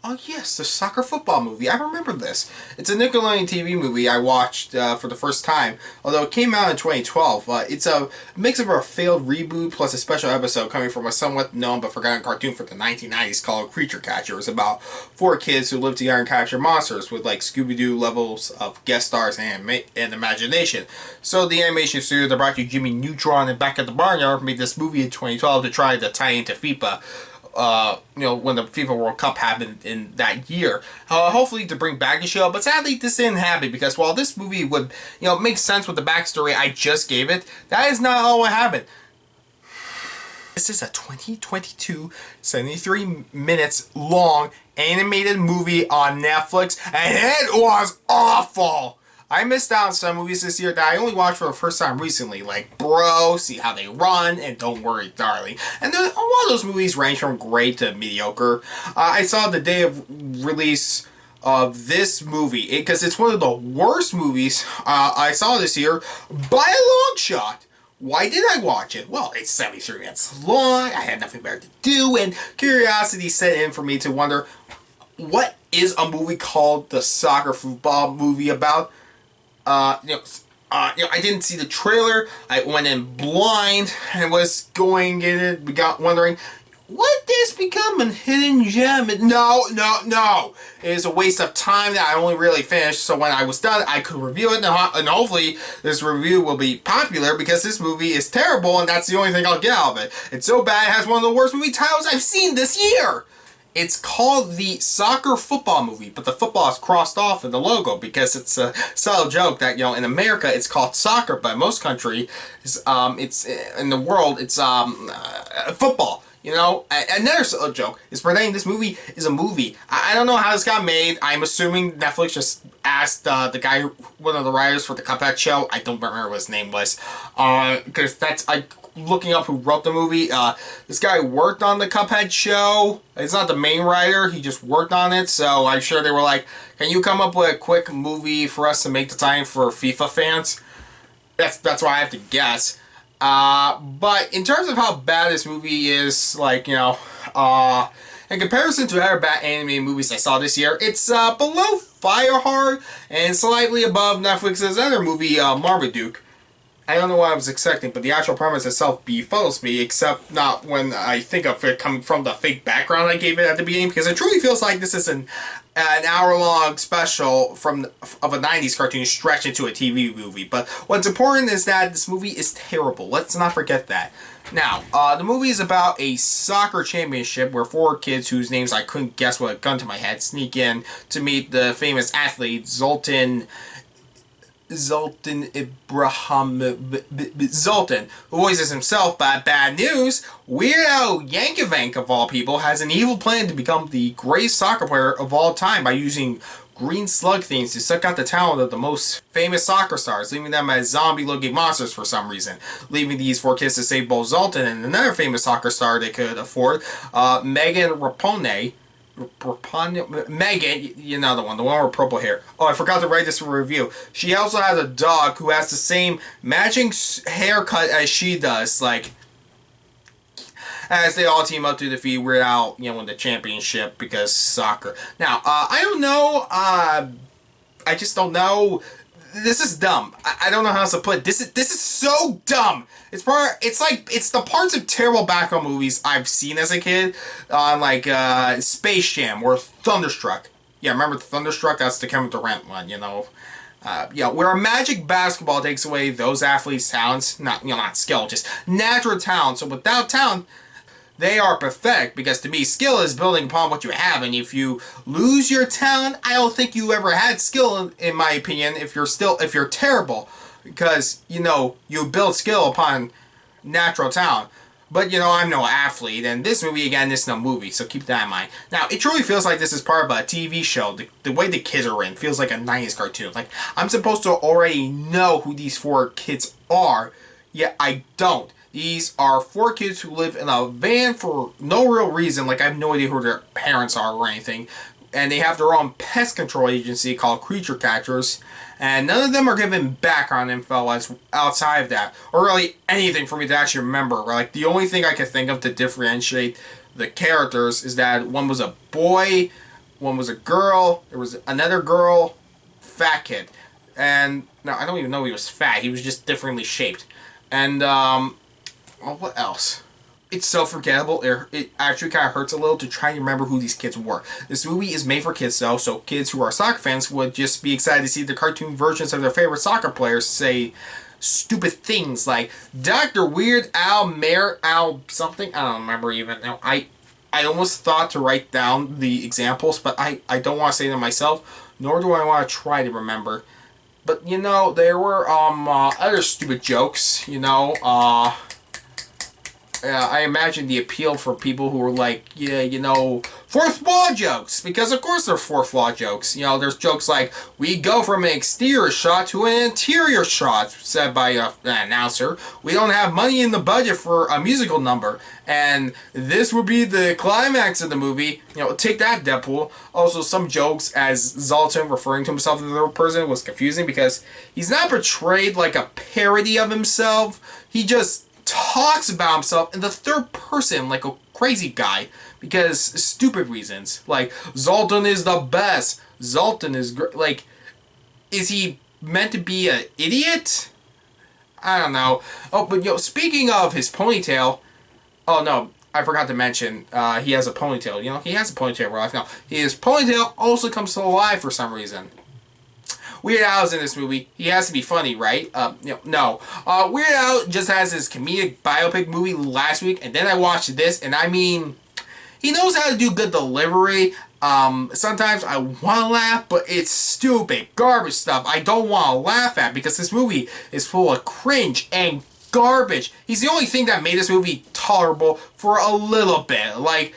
Oh yes, the soccer football movie. I remember this. It's a Nickelodeon TV movie I watched for the first time, although it came out in 2012. It's a mix of a failed reboot plus a special episode coming from a somewhat known but forgotten cartoon from the 1990s called Creature Catcher. It's about four kids who live together and capture monsters with like Scooby-Doo levels of guest stars and imagination. So the animation studio that brought you Jimmy Neutron and Back at the Barnyard made this movie in 2012 to try to tie into FIFA. When the FIFA World Cup happened in that year. Hopefully to bring back the show, but sadly this didn't happen because while this movie would, make sense with the backstory I just gave it, that is not all what happened. This is a 2022, 73 minutes long animated movie on Netflix, and it was awful! I missed out on some movies this year that I only watched for the first time recently, like Bro, See How They Run, and Don't Worry, Darling. And a lot of those movies range from great to mediocre. I saw the day of release of this movie, because it's one of the worst movies I saw this year by a long shot. Why did I watch it? Well, it's 73 minutes long, I had nothing better to do, and curiosity set in for me to wonder, what is a movie called the soccer football movie about? I didn't see the trailer. I went in blind and was going in it. We got wondering, would this become a hidden gem? No. It was a waste of time that I only really finished. So when I was done, I could review it, and hopefully this review will be popular because this movie is terrible, and that's the only thing I'll get out of it. It's so bad, it has one of the worst movie titles I've seen this year. It's called the soccer football movie, but the football is crossed off in the logo because it's a subtle joke that, in America it's called soccer, but in most countries, it's in the world, it's football. Another subtle joke is pretending this movie is a movie. I don't know how this got made. I'm assuming Netflix just asked the guy, one of the writers for the Cuphead show. I don't remember what his name was, because looking up who wrote the movie. This guy worked on the Cuphead show. It's not the main writer, he just worked on it, so I'm sure they were like, can you come up with a quick movie for us to make the time for FIFA fans? That's what I have to guess. But in terms of how bad this movie is, in comparison to other bad anime movies I saw this year, it's below Fireheart and slightly above Netflix's other movie, Marmaduke. I don't know what I was expecting, but the actual premise itself befuddles me, except not when I think of it coming from the fake background I gave it at the beginning, because it truly feels like this is an hour-long special of a 90s cartoon stretched into a TV movie. But what's important is that this movie is terrible. Let's not forget that. Now, the movie is about a soccer championship where four kids whose names I couldn't guess with a gun to my head sneak in to meet the famous athlete Zlatan Ibrahimovic, who voices himself, but bad news, Weird Al Yankovic, of all people, has an evil plan to become the greatest soccer player of all time by using green slug things to suck out the talent of the most famous soccer stars, leaving them as zombie-looking monsters for some reason. Leaving these four kids to save both Zlatan and another famous soccer star they could afford, Megan Rapinoe. Megan, the one with purple hair. Oh, I forgot to write this for a review. She also has a dog who has the same matching haircut as she does, as they all team up to defeat Weird Al, in the championship because soccer. Now, I don't know, I just don't know. This is dumb. I don't know how else to put it. This is so dumb. It's the parts of terrible background movies I've seen as a kid on Space Jam or Thunderstruck. Yeah, remember Thunderstruck? That's the Kevin Durant one, where a magic basketball takes away those athletes' talents, not skill, just natural talent. So without talent, they are pathetic, because to me, skill is building upon what you have, and if you lose your talent, I don't think you ever had skill, in my opinion, if you're terrible, because, you build skill upon natural talent. But, I'm no athlete, and this movie, again, is no movie, so keep that in mind. Now, it truly feels like this is part of a TV show. The way the kids are in feels like a 90s cartoon. I'm supposed to already know who these four kids are, yet I don't. These are four kids who live in a van for no real reason, I have no idea who their parents are or anything, and they have their own pest control agency called Creature Catchers, and none of them are given background info outside of that, or really anything for me to actually remember. The only thing I can think of to differentiate the characters is that one was a boy, One was a girl. There was another girl, fat kid, and no, I don't even know he was fat. He was just differently shaped. And well, what else? It's so forgettable. It actually kind of hurts a little to try and remember who these kids were. This movie is made for kids, though, so kids who are soccer fans would just be excited to see the cartoon versions of their favorite soccer players say stupid things like Dr. Weird Al, Mayor Al something. I don't remember even. Now, I almost thought to write down the examples, but I don't want to say them myself, nor do I want to try to remember. But, you know, there were other stupid jokes, you know, I imagine the appeal for people who were like, yeah, you know, fourth wall jokes. Because, of course, they're fourth wall jokes. You know, there's jokes like, we go from an exterior shot to an interior shot, said by an announcer. We don't have money in the budget for a musical number. And this would be the climax of the movie. You know, take that, Deadpool. Also, some jokes as Zlatan referring to himself in the third person was confusing because he's not portrayed like a parody of himself. He just talks about himself in the third person like a crazy guy because stupid reasons. Like, Zlatan is the best. Zlatan is great. Like, is he meant to be an idiot? I don't know. Oh, but yo, speaking of his ponytail, oh no, I forgot to mention, he has a ponytail. You know, he has a ponytail in real life. Now, his ponytail also comes to life for some reason. Weird Al's in this movie. He has to be funny, right? No. Weird Al just has his comedic biopic movie last week, and then I watched this, and I mean, he knows how to do good delivery. Sometimes I want to laugh, but it's stupid, garbage stuff I don't want to laugh at because this movie is full of cringe and garbage. He's the only thing that made this movie tolerable for a little bit. Like,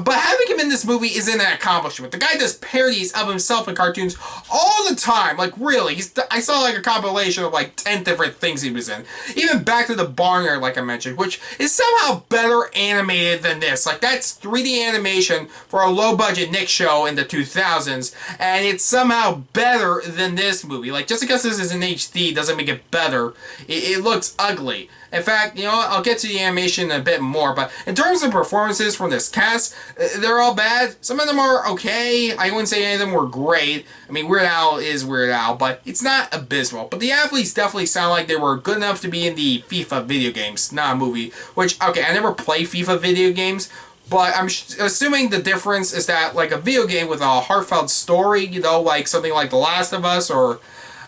but having him in this movie isn't an accomplishment. The guy does parodies of himself in cartoons all the time. Like, really. I saw, like, a compilation of, like, 10 different things he was in. Even Back to the Barnyard, like I mentioned, which is somehow better animated than this. Like, that's 3D animation for a low-budget Nick show in the 2000s, and it's somehow better than this movie. Like, just because this is in HD doesn't make it better. It looks ugly. In fact, you know what, I'll get to the animation a bit more, but in terms of performances from this cast, they're all bad. Some of them are okay. I wouldn't say any of them were great. I mean, Weird Al is Weird Al, but it's not abysmal. But the athletes definitely sound like they were good enough to be in the FIFA video games, not a movie. Which, okay, I never play FIFA video games, but I'm assuming the difference is that, like, a video game with a heartfelt story, you know, like something like The Last of Us or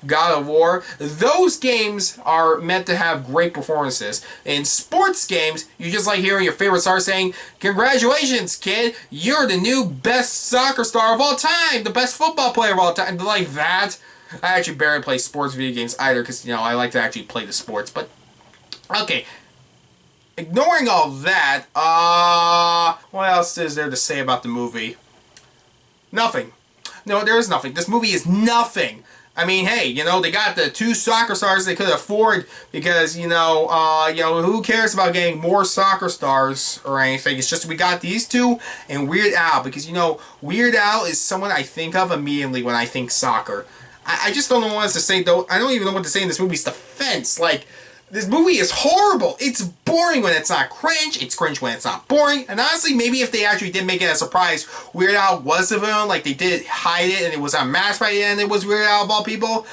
God of War, those games are meant to have great performances. In sports games, you just like hearing your favorite star saying, "Congratulations, kid, you're the new best soccer star of all time, the best football player of all time," like that. I actually barely play sports video games either because, you know, I like to actually play the sports, but okay. Ignoring all that, what else is there to say about the movie? Nothing. No, there is nothing. This movie is nothing. I mean, hey, you know, they got the 2 soccer stars they could afford because, you know, who cares about getting more soccer stars or anything? It's just we got these 2 and Weird Al because, you know, Weird Al is someone I think of immediately when I think soccer. I just don't know what else to say, though. I don't even know what to say in this movie's defense. Like, this movie is horrible. It's boring when it's not cringe. It's cringe when it's not boring. And honestly, maybe if they actually did make it a surprise, Weird Al was the villain, like they did hide it and it was unmasked by the end, it was Weird Al of all people,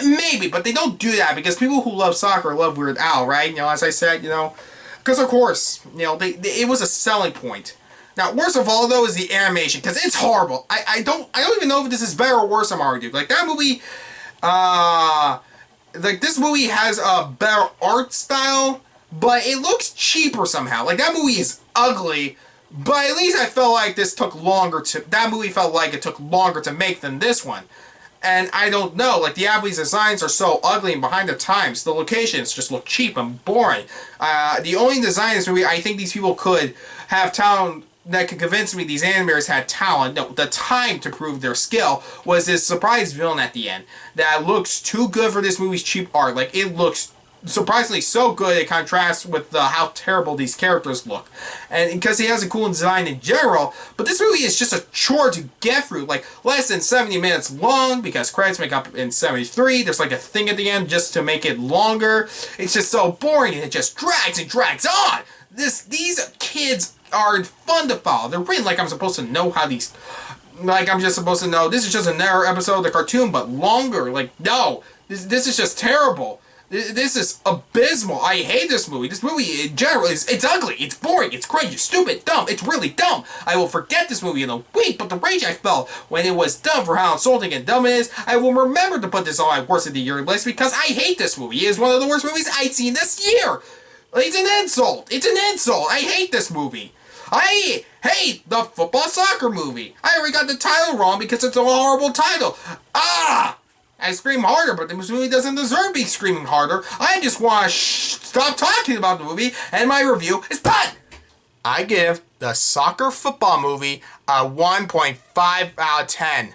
maybe. But they don't do that because people who love soccer love Weird Al, right? You know, as I said, you know, because of course, you know, it was a selling point. Now, worst of all, though, is the animation, because it's horrible. I don't even know if this is better or worse than Marmaduke. Like, that movie, like, this movie has a better art style, but it looks cheaper somehow. Like, that movie is ugly, but at least I felt like that movie felt like it took longer to make than this one. And I don't know, like, the athletes' designs are so ugly and behind the times. The locations just look cheap and boring. The only design in this movie, I think these people could have talent that could convince me these animators had talent, no, the time to prove their skill, was this surprise villain at the end that looks too good for this movie's cheap art. Like, it looks surprisingly so good it contrasts with how terrible these characters look. And because he has a cool design in general, but this movie is just a chore to get through. Like, less than 70 minutes long, because credits make up in 73. There's like a thing at the end just to make it longer. It's just so boring and it just drags and drags on. These kids are fun to follow. They're written like I'm supposed to know how these Like, I'm just supposed to know, this is just another episode of the cartoon, but longer. Like, no. This is just terrible. This is abysmal. I hate this movie. This movie, in general, it's ugly. It's boring. It's cringy. Stupid. Dumb. It's really dumb. I will forget this movie in a week, but the rage I felt when it was dumb for how insulting and dumb it is, I will remember to put this on my worst of the year list because I hate this movie. It is one of the worst movies I've seen this year. It's an insult. It's an insult. I hate this movie. I hate the football soccer movie. I already got the title wrong because it's a horrible title. Ah! I scream harder, but this movie doesn't deserve being screaming harder. I just want to stop talking about the movie, and my review is done. I give the soccer football movie a 1.5 out of 10.